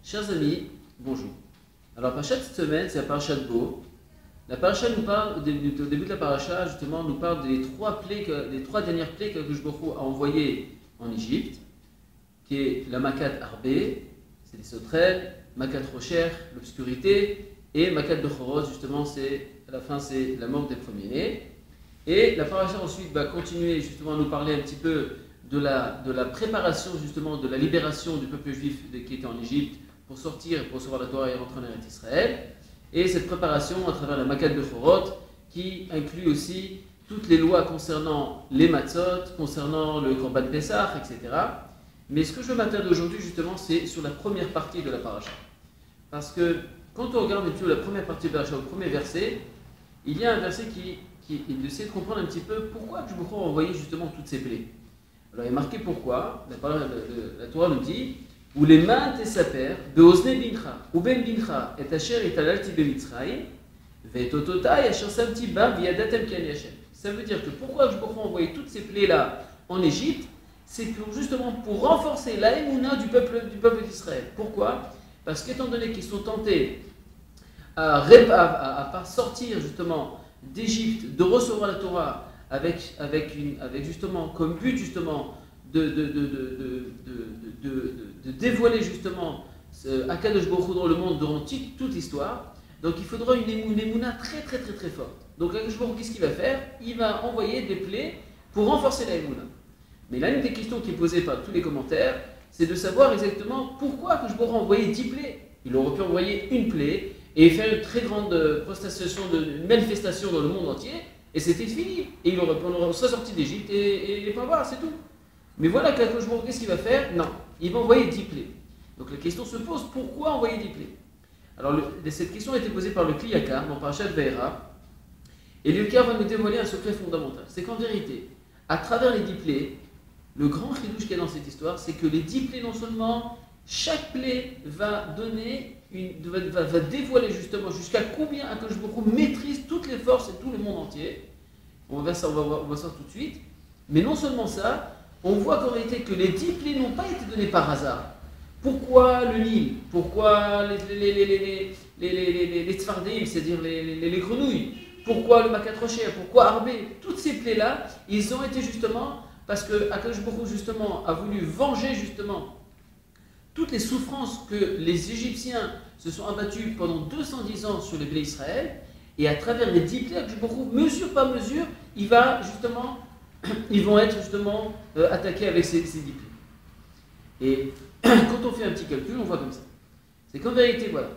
Chers amis, bonjour. Alors, la paracha de cette semaine, c'est la paracha de Bo. La paracha nous parle, au début de la paracha, justement, nous parle des trois dernières plaies que Akadosh Baruch Hu a envoyées en Égypte, qui est la Makat Arbé, c'est les sauterelles, Makat Rocher, l'obscurité, et Makat Bechorot, justement, à la fin, c'est la mort des premiers-nés. Et la paracha ensuite va continuer justement à nous parler un petit peu de la préparation, justement, de la libération du peuple juif qui était en Égypte pour sortir, pour recevoir la Torah et rentrer en Eretz Israël. Et cette préparation à travers la Makat Bechorot, qui inclut aussi toutes les lois concernant les matzot, concernant le Korban Pessah, etc. Mais ce que je veux m'attarder aujourd'hui, justement, c'est sur la première partie de la paracha. Parce que quand on regarde la première partie de la paracha, au premier verset, il y a un verset qui essaie de comprendre un petit peu pourquoi je me crois envoyer justement toutes ces plaies. Alors il est marqué pourquoi, la Torah nous dit « Ou les mains tesaper, be'ozne bincha, ou ben bincha, et asher italalti bemitzraim, ve'tototai asher samti ba v'yadatem kian yashem » Ça veut dire que pourquoi je me crois envoyer toutes ces plaies-là en Égypte, c'est justement pour renforcer la émouna du peuple d'Israël. Pourquoi ? Parce qu'étant donné qu'ils sont tentés à sortir justement d'Égypte, de recevoir la Torah avec justement comme but justement de dévoiler justement Akadosh Baruch Hu dans le monde durant toute l'histoire. Donc il faudra une émouna très très très très forte. Donc Akadosh Baruch Hu, qu'est-ce qu'il va faire ? Il va envoyer des plaies pour renforcer la émouna. Mais là, une des questions qui est posée par tous les commentaires, c'est de savoir exactement pourquoi Akadosh Baruch Hu a envoyé 10 plaies. Il aurait pu envoyer une plaie et faire une très grande manifestation dans le monde entier, et c'était fini. Et on serait sorti d'Égypte et pas voir, c'est tout. Mais voilà qu'Akadosh Baruch Hu, qu'est-ce qu'il va faire ? Non, il va envoyer 10 plaies. Donc la question se pose, pourquoi envoyer 10 plaies ? Alors cette question a été posée par le Kli Yakar dans Parashat Vayera, et le Yakar va nous dévoiler un secret fondamental. C'est qu'en vérité, à travers les 10 plaies, le grand chidouche qu'il y a dans cette histoire, c'est que les 10 plaies, non seulement chaque plaie va dévoiler justement jusqu'à combien Akadosh Baruch Hu maîtrise toutes les forces et tout le monde entier. On va voir tout de suite. Mais non seulement ça, on voit qu'en réalité que les 10 plaies n'ont pas été données par hasard. Pourquoi le Nil ? Pourquoi les tzfardim, c'est-à-dire les grenouilles ? Pourquoi le Makat Rocher ? Pourquoi Arbé ? Toutes ces plaies-là, ils ont été justement parce que Akadosh Baruch Hu justement a voulu venger justement toutes les souffrances que les Égyptiens se sont abattus pendant 210 ans sur les blés Israël, et à travers les 10 plaies, Akadosh Baruch Hu, mesure par mesure, ils vont être justement attaqués avec ces 10 plaies. Et quand on fait un petit calcul, on voit comme ça. C'est qu'en vérité, voilà,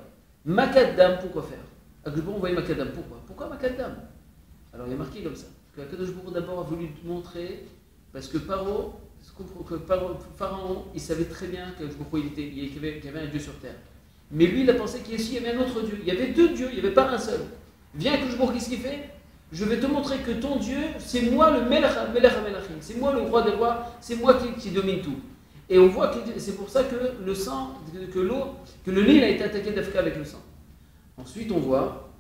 Makat Dam, pourquoi faire ? Akadosh Baruch Hu envoyé Makat Dam, pourquoi Makat Dam ? Alors il est marqué comme ça. Parce que Akadosh Baruch Hu d'abord a voulu montrer, parce que Pharaon, il savait très bien qu'il y avait un Dieu sur terre. Mais lui, il a pensé qu'il y avait un autre Dieu. Il y avait 2 dieux, il n'y avait pas un seul. Viens, Akadosh Baruch Hu, qu'est-ce qu'il fait ? Je vais te montrer que ton Dieu, c'est moi le Melech HaMelachim, c'est moi le roi des rois, c'est moi qui domine tout. Et on voit que c'est pour ça que le sang, que le Nil a été attaqué d'Afrique avec le sang. Ensuite, on voit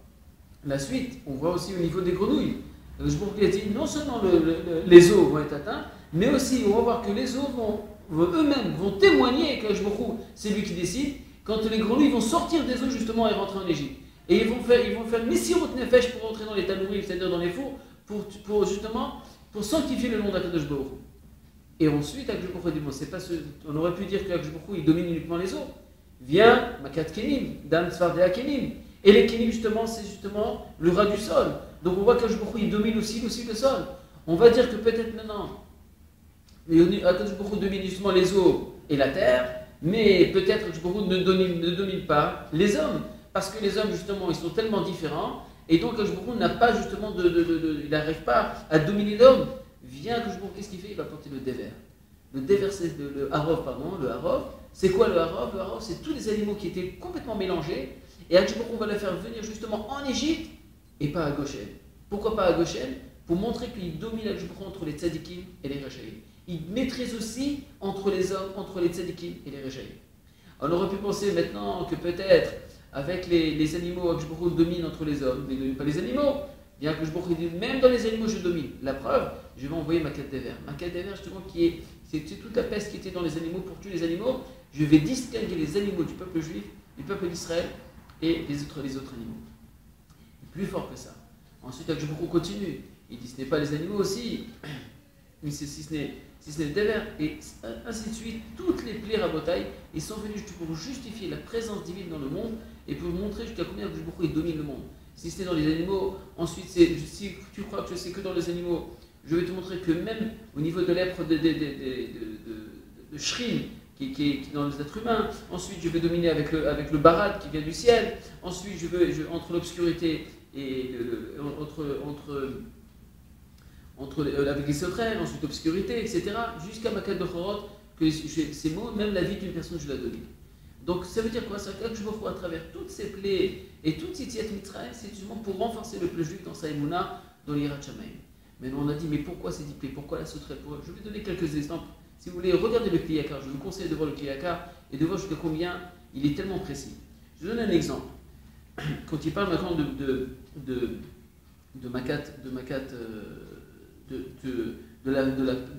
la suite. On voit aussi au niveau des grenouilles. Je vous ai dit, non seulement les eaux vont être atteints, mais aussi on va voir que les eaux eux-mêmes vont témoigner que c'est lui qui décide, quand les grenouilles vont sortir des eaux justement et rentrer en Égypte. Et ils vont faire Messirut Nefesh pour rentrer dans les tanourim, c'est-à-dire dans les fours, pour sanctifier le nom d'Akadosh Baruch Hu. Et ensuite, Akadosh Baruch Hu dit, on aurait pu dire qu'Akadosh Baruch Hu il domine uniquement les eaux. Viens, Makat Kenim, Dam Tzfardea Kenim. Et les Kenim, justement, c'est justement le rat du sol. Donc on voit qu'Akadosh Baruch Hu il domine aussi le sol. On va dire que peut-être maintenant, Akadosh Baruch Hu domine justement les eaux et la terre, mais peut-être Akadosh Baruch Hu ne domine pas les hommes. Parce que les hommes, justement, ils sont tellement différents, et donc Akadosh Baruch Hu n'a pas justement il n'arrive pas à dominer l'homme. Viens, Akadosh Baruch Hu, qu'est-ce qu'il fait ? Il va porter le déver. Le déver, c'est le harov, le harov. C'est quoi le harov ? Le harov, c'est tous les animaux qui étaient complètement mélangés, et Akadosh Baruch Hu va les faire venir justement en Égypte, et pas à Goshen. Pourquoi pas à Goshen ? Pour montrer qu'il domine Akadosh Baruch Hu entre les tzadikim et les rechaïm. Il maîtrise aussi entre les hommes, entre les tzadikim et les rechaïm. On aurait pu penser maintenant que peut-être, avec les animaux, Akadosh Baruch Hu domine entre les hommes, mais il ne domine pas les animaux. Bien que je dit, même dans les animaux, je domine. La preuve, je vais envoyer ma quête des vers. Ma quête des vers, justement, c'est toute la peste qui était dans les animaux pour tuer les animaux. Je vais distinguer les animaux du peuple juif, du peuple d'Israël et les autres animaux. Plus fort que ça. Ensuite, Akshbourou continue. Il dit ce n'est pas les animaux aussi, mais si ce n'est des vers. Et ainsi de suite, toutes les plaies rabotailles, ils sont venus pour justifier la présence divine dans le monde et pour montrer jusqu'à combien Akshbourou il domine le monde. Si c'était dans les animaux, ensuite, si tu crois que c'est que dans les animaux, je vais te montrer que même au niveau de lèpre de Shrim, qui est dans les êtres humains, ensuite je vais dominer avec le barad qui vient du ciel, ensuite entre l'obscurité et avec les sauterelles, ensuite l'obscurité, etc., jusqu'à Makat Bechorot, que ces mots, même la vie d'une personne, je la domine. Donc ça veut dire quoi? Ça veut dire que je me vois à travers toutes ces plaies et toutes ces Tziat Mitzrayim, c'est justement pour renforcer le peuple juif dans sa Emouna, dans l'Yirat Shamayim. Maintenant on a dit, mais pourquoi ces 10 plaies? Pourquoi la sauterelle? Je vais donner quelques exemples. Si vous voulez regarder le Kli Yakar, je vous conseille de voir le Kli Yakar et de voir jusqu'à combien il est tellement précis. Je donne un exemple. Quand il parle maintenant de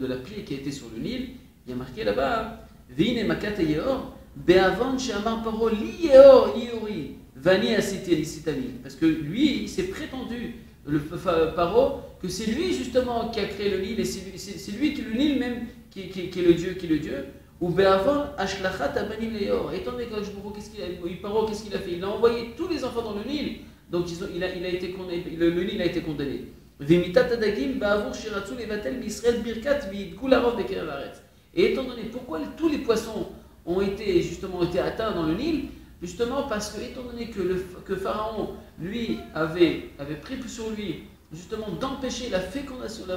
la plaie qui a été sur le Nil, il y a marqué là-bas, Veine Makat Yeor, Be'avon She'amar Paro li Yeor Yori, Vani Asiteli Sitali. Parce que lui, il s'est prétendu, le Paro, que c'est lui justement qui a créé le Nil, et c'est lui qui le Nil même qui est le Dieu, ou Be'avon Ashlachat Abanim Leor. Étant donné que Paro, qu'est-ce qu'il a fait? Il a envoyé tous les enfants dans le Nil, donc il a été condamné, le Nil a été condamné. Et étant donné pourquoi tous les poissons ont été atteints dans le Nil, justement parce que étant donné que Pharaon lui avait pris sur lui justement d'empêcher la fécondation dans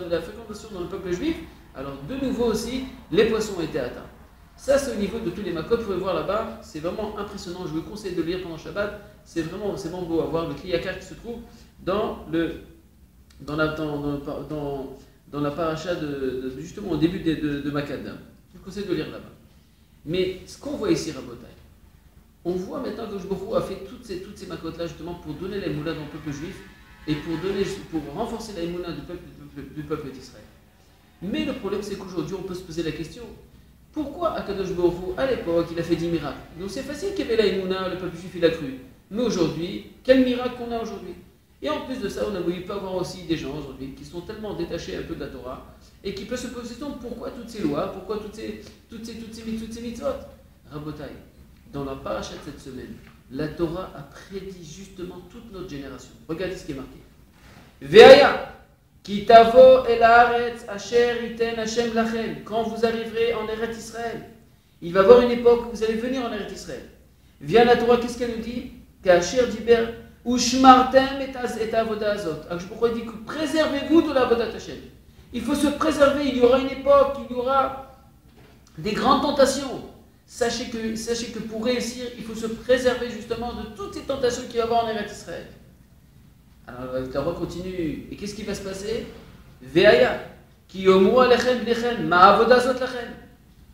le peuple juif, alors de nouveau aussi les poissons ont été atteints. Ça c'est au niveau de tous les makot, vous pouvez voir là-bas, c'est vraiment impressionnant, je vous conseille de le lire pendant Shabbat, c'est vraiment beau à voir, le Kli Yakar qui se trouve dans la paracha justement au début de Makada. Je vous conseille de lire là-bas. Mais ce qu'on voit ici, Rabotai, on voit maintenant que Jborou a fait toutes ces makot-là justement pour donner la émouna dans le peuple juif et pour renforcer la émouna du peuple d'Israël. Mais le problème, c'est qu'aujourd'hui, on peut se poser la question, pourquoi Akadosh Baruch Hu, à l'époque, il a fait 10 miracles? Donc c'est facile qu'il y avait la émouna, le peuple juif, il a cru. Mais aujourd'hui, quel miracle qu'on a aujourd'hui? Et en plus de ça, on a voulu pas voir aussi des gens aujourd'hui qui sont tellement détachés un peu de la Torah et qui peuvent se poser la question, pourquoi toutes ces lois, pourquoi toutes ces mitzvot? Rabotai, dans la paracha de cette semaine, la Torah a prédit justement toute notre génération. Regardez ce qui est marqué. Ve'aya, ki tavo el haaretz asher iten Hashem lachem. Quand vous arriverez en Eretz Israël, il va y avoir une époque où vous allez venir en Eretz Israël. Vient la Torah, qu'est-ce qu'elle nous dit? Qu'Asher diber Ushmartem et avoda azot. Pourquoi il dit que préservez-vous de l'avodat Hashem. Il faut se préserver. Il y aura une époque, il y aura des grandes tentations. Sachez que pour réussir, il faut se préserver justement de toutes ces tentations qu'il va y avoir en Eretz Israël. Alors la Torah continue. Et qu'est-ce qui va se passer? Ve'aya ki yomu alechem bnechem ma avoda azot lachem.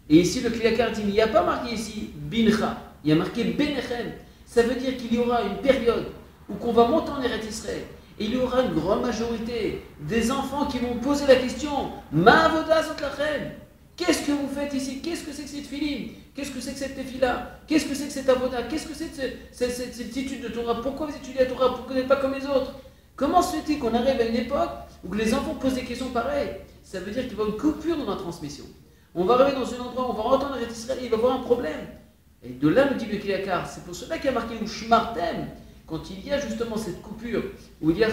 Et ici le Kli Yakar dit, il n'y a pas marqué ici bincha, il y a marqué benechem. Ça veut dire qu'il y aura une période où qu'on va monter en Eretz Israël, et il y aura une grande majorité des enfants qui vont poser la question, Ma avoda zot lachem, qu'est-ce que vous faites ici? Qu'est-ce que c'est que cette filine? Qu'est-ce que c'est que cette tefila? Qu'est-ce que c'est que cette avoda? Qu'est-ce que c'est que cette étude de Torah? Pourquoi vous étudiez la Torah? Pourquoi vous n'êtes pas comme les autres? Comment se fait-il qu'on arrive à une époque où les enfants posent des questions pareilles? Ça veut dire qu'il va y avoir une coupure dans la transmission. On va arriver dans un endroit où on va rentrer en Eretz Israël et il va y avoir un problème. Et de là, nous dit le Kli Yakar, c'est pour cela qu'il y a marqué Ushmartem. Quand il y a justement cette coupure, où il y a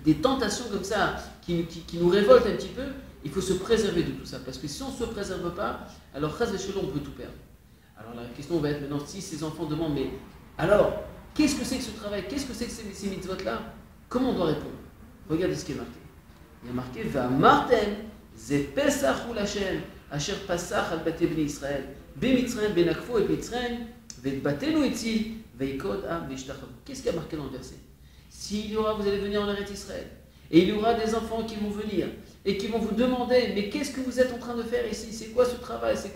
des tentations comme ça qui nous révoltent un petit peu, il faut se préserver de tout ça. Parce que si on ne se préserve pas, alors on peut tout perdre. Alors la question va être maintenant, si ces enfants demandent, mais alors, qu'est-ce que c'est que ce travail? Qu'est-ce que c'est que ces mitzvot-là? Comment on doit répondre? Regardez ce qui est marqué. Il y a marqué, Va martem, ze pesach hu l'Hashem, asher pasach al bate bnei Israël, b'mitzrayim benakfo et mitzrayim, ve'batenu etzi, qu'est-ce qu'il y a marqué dans le verset? S'il y aura, vous allez venir en Eretz Israël, et il y aura des enfants qui vont venir, et qui vont vous demander, mais qu'est-ce que vous êtes en train de faire ici? C'est quoi ce travail? C'est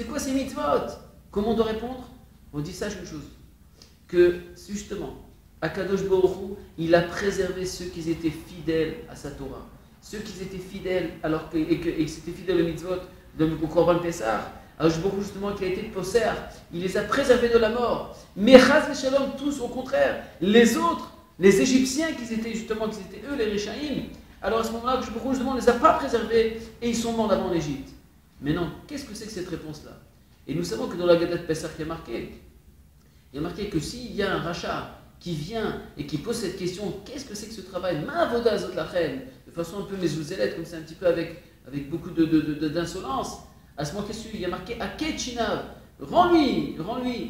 quoi ces mitzvot? Comment on doit répondre? On dit sache une chose, que justement, Akadosh Baruch Hu, il a préservé ceux qui étaient fidèles à sa Torah. Ceux qui étaient fidèles, et qui étaient fidèles au mitzvot, au Korban Pessah, Akadosh Baruch Hu, justement, qui a été posser, il les a préservés de la mort. Mais Chas v'Shalom, tous au contraire, les autres, les Égyptiens qui étaient eux les Réchaïm, alors à ce moment-là, Akadosh Baruch Hu, justement, ne les a pas préservés et ils sont morts d'avant l'Égypte. Mais non, qu'est-ce que c'est que cette réponse-là? Et nous savons que dans la Haggadah de Pessah, il y a marqué que s'il y a un rachat qui vient et qui pose cette question, qu'est-ce que c'est que ce travail, Ma'avoda Zot Lachem, de façon un peu mezouzelette, comme c'est un petit peu avec beaucoup d'insolence, à ce moment qu'est-ce qu'il y a marqué Aket Shinav, rends-lui,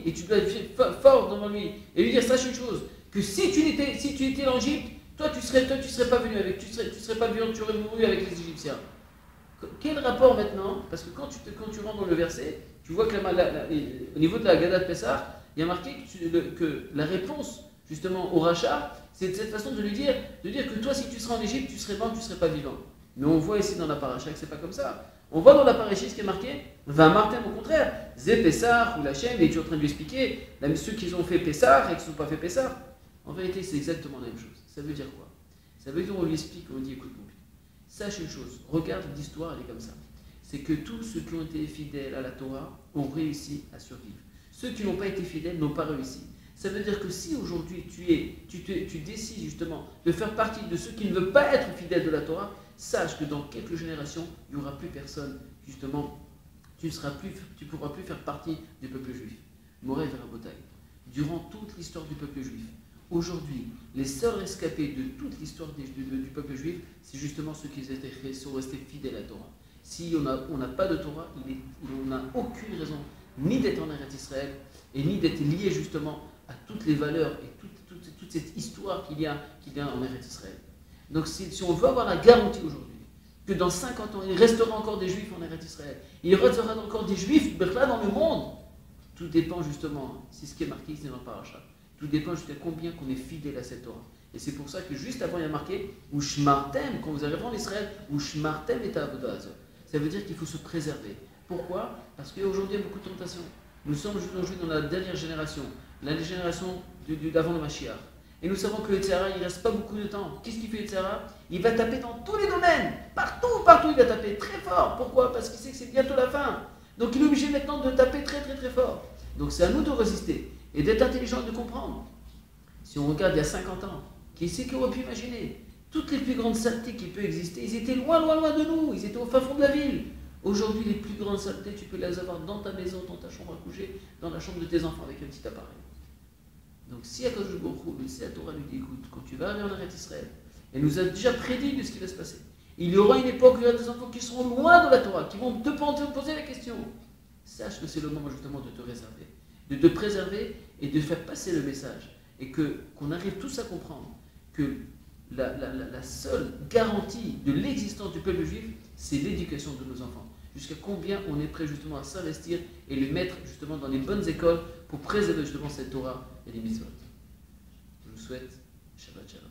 et tu dois être fort devant lui, et lui dire, sache une chose, que si tu étais en Égypte, toi tu serais pas venu avec, tu serais pas venu, tu aurais mouru avec les Égyptiens. Quel rapport maintenant? Parce que quand tu rentres dans le verset, tu vois que au niveau de la Haggadah de Pessah, il y a marqué que la réponse justement au rachat, c'est de cette façon de dire que toi, si tu seras en Égypte, tu serais mort, tu ne serais pas vivant. Mais on voit ici dans la paracha que ce n'est pas comme ça. On voit dans la paracha ce qui est marqué, va Martin au contraire, Zé Pessah ou Lachem, et tu es en train de lui expliquer, ceux qui ont fait Pessah et qui ne sont pas fait Pessah. En vérité, c'est exactement la même chose. Ça veut dire quoi? Ça veut dire qu'on lui explique, on dit écoute mon fils, sache une chose, regarde l'histoire, elle est comme ça. C'est que tous ceux qui ont été fidèles à la Torah ont réussi à survivre. Ceux qui n'ont pas été fidèles n'ont pas réussi. Ça veut dire que si aujourd'hui tu décides justement de faire partie de ceux qui ne veulent pas être fidèles de la Torah, sache que dans quelques générations, il n'y aura plus personne, justement, tu ne pourras plus faire partie du peuple juif. Moré Rabotai, durant toute l'histoire du peuple juif, aujourd'hui, les seuls rescapés de toute l'histoire du peuple juif, c'est justement ceux qui sont restés fidèles à la Torah. Si on n'a pas de Torah, on n'a aucune raison ni d'être en Eretz Israël et ni d'être lié justement à toutes les valeurs et toute cette histoire qu'il y a en Eretz Israël. Donc si on veut avoir la garantie aujourd'hui que dans 50 ans, il restera encore des Juifs en Eretz Israël, il restera encore des Juifs là dans le monde, tout dépend justement, c'est ce qui est marqué ici dans le paracha, tout dépend jusqu'à combien qu'on est fidèle à cette Torah. Et c'est pour ça que juste avant il y a marqué Ushmartem, quand vous arrivez en Israël, Ushmartem et Avodah Hazot. Ça veut dire qu'il faut se préserver. Pourquoi? Parce qu'aujourd'hui il y a beaucoup de tentations. Nous sommes aujourd'hui dans la dernière génération, la génération d'avant le Mashiach. Et nous savons que le Tzara, il ne reste pas beaucoup de temps. Qu'est-ce qu'il fait le Tzara? Il va taper dans tous les domaines. Partout, il va taper très fort. Pourquoi? Parce qu'il sait que c'est bientôt la fin. Donc il est obligé maintenant de taper très très très fort. Donc c'est à nous de résister et d'être intelligent et de comprendre. Si on regarde il y a 50 ans, qui c'est qu'on aurait pu imaginer? Toutes les plus grandes saletés qui peuvent exister, ils étaient loin de nous. Ils étaient au fin fond de la ville. Aujourd'hui, les plus grandes saletés, tu peux les avoir dans ta maison, dans ta chambre à coucher, dans la chambre de tes enfants avec un petit appareil. Donc si Akadosh Baruch Hu, si la Torah lui dit écoute, quand tu vas arriver en Eretz Israël, elle nous a déjà prédit de ce qui va se passer. Il y aura une époque où il y aura des enfants qui seront loin de la Torah, qui vont te poser la question. Sache que c'est le moment justement de te réserver, de te préserver et de faire passer le message. Et qu'on arrive tous à comprendre que la seule garantie de l'existence du peuple juif, c'est l'éducation de nos enfants. Jusqu'à combien on est prêt justement à s'investir et les mettre justement dans les bonnes écoles pour préserver justement cette Torah et les mitzvot. Je vous souhaite Shabbat Shalom.